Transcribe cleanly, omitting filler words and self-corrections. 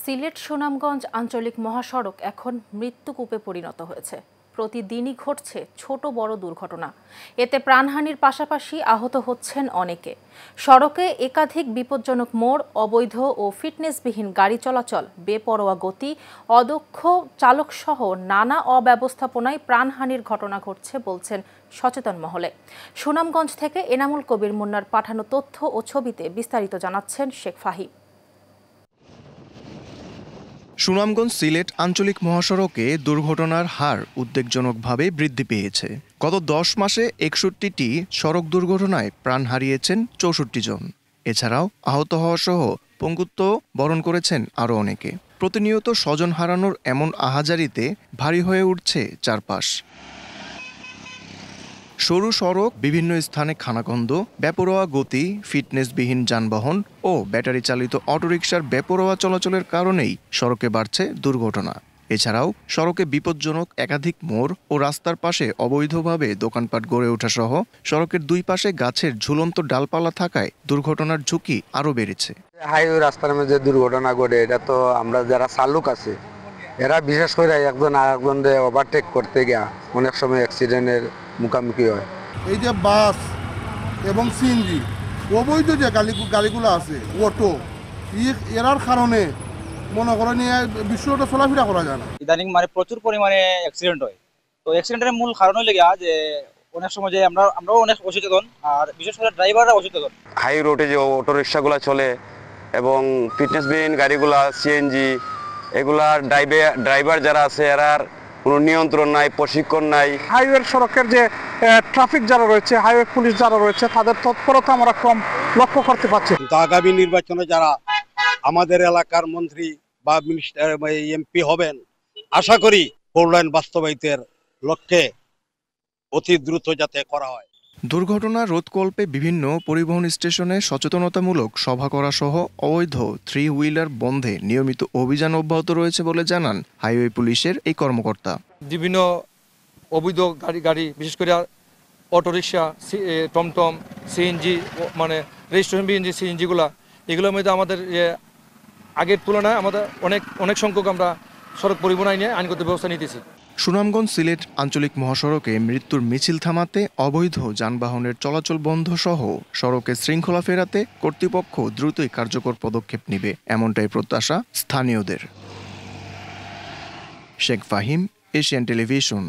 সিলেট সুনামগঞ্জ আঞ্চলিক মহাসড়ক এখন মৃত্যুকূপে পরিণত হয়েছে। প্রতিদিনই ঘটছে ছোট বড় দুর্ঘটনা। এতে প্রাণহানির পাশাপাশি আহত হচ্ছেন অনেকে। সড়কে একাধিক বিপজ্জনক মোড়, অবৈধ ও ফিটনেসবিহীন গাড়ি চলাচল, বেপরোয়া গতি, অদক্ষ চালকসহ নানা অব্যবস্থাপনায় প্রাণহানির ঘটনা ঘটছে বলছেন সচেতন মহলে। সুনামগঞ্জ থেকে এনামুল কবির মুন্নার পাঠানো তথ্য ও ছবিতে বিস্তারিত জানাচ্ছেন শেখ ফাহিম। সুনামগঞ্জ সিলেট আঞ্চলিক মহাসড়কে দুর্ঘটনার হার উদ্বেগজনকভাবে বৃদ্ধি পেয়েছে। গত 10 মাসে 61টি সড়ক দুর্ঘটনায় প্রাণ হারিয়েছেন 64 জন। এছাড়াও আহত হওয়া সহ পঙ্গুত্ব বরণ করেছেন আরও অনেকে। প্রতিনিয়ত স্বজন হারানোর এমন আহাজারিতে ভারী হয়ে উঠছে চারপাশ। সরু সড়ক, বিভিন্ন স্থানে খানাখন্দ, বেপরোয়া গতি, ফিটনেসবিহীন যানবাহন ও ব্যাটারি চালিত অটোরিকশার বেপরোয়া চলাচলের কারণেই সড়কে বাড়ছে দুর্ঘটনা। এছাড়াও সড়কে বিপজ্জনক একাধিক মোড় ও রাস্তার পাশে অবৈধভাবে দোকানপাট গড়ে ওঠা সহ সড়কের দুই পাশে গাছের ঝুলন্ত ডালপালা থাকায় দুর্ঘটনার ঝুঁকি আরও বেড়েছে। হাইওয়ে রাস্তার মধ্যে দুর্ঘটনা ঘটে, এটা তো আমরা যারা চালক আছে এরা বিশেষ করে একজন আরেকজনকে ওভারটেক করতে গিয়া অনেক সময় অ্যাক্সিডেন্টের মুখোমুখি হয়। এই যে বাস এবং সিএনজি অবৈধ যে গাড়িগুলো আছে, অটো, এরার কারণে মনে করেন বিশ্বটা চলাফেরা করা যায় না। ইদানিং প্রচুর পরিমাণে অ্যাক্সিডেন্ট হয়। তো অ্যাক্সিডেন্টের মূল কারণ হলে যে অনেক সময় যে আমরাও অনেক অসচেতন, আর বিশেষ করে ড্রাইভাররা অসচেতন। হাই রোডে যে অটো রিক্সাগুলো চলে এবং ফিটনেসবিহীন গাড়িগুলা, সিএনজি, এগুলার ড্রাইভার যারা আছে এরার কোনো নিয়ন্ত্রণ নাই, প্রশিক্ষণ নাই। হাইওয়ে সড়কের যে ট্রাফিক যারা রয়েছে, হাইওয়ে পুলিশ যারা রয়েছে, তাদের তৎপরতা আমরা কম লক্ষ্য করতে পারছি। কিন্তু আগামী নির্বাচনে যারা আমাদের এলাকার মন্ত্রী বা মিনিস্টার বা এমপি হবেন, আশা করি 4 লাইন বাস্তবায়িতের লক্ষ্যে অতি দ্রুত যাতে করা হয়। দুর্ঘটনা রোধকল্পে বিভিন্ন পরিবহন স্টেশনে সচেতনতামূলক সভা করা সহ অবৈধ 3 হুইলার বন্ধে নিয়মিত অভিযান অব্যাহত রয়েছে বলে জানান হাইওয়ে পুলিশের এই কর্মকর্তা। বিভিন্ন অবৈধ গাড়ি বিশেষ করে অটোরিকশা, টমটম, সিএনজি, রেজিস্ট্রেশনবিহীন যে সিএনজিগুলো, এগুলোর মধ্যে আমাদের আগের তুলনায় আমাদের অনেক সংখ্যক আমরা সড়ক পরিবহন আইনে আইনগত ব্যবস্থা নিতেছি। সুনামগঞ্জ সিলেট আঞ্চলিক মহাসড়কে মৃত্যুর মিছিল থামাতে, অবৈধ যানবাহনের চলাচল বন্ধ সহ সড়কে শৃঙ্খলা ফেরাতে কর্তৃপক্ষ দ্রুতই কার্যকর পদক্ষেপ নেবে, এমনটাই প্রত্যাশা স্থানীয়দের। Sheikh Fahim, Asian television.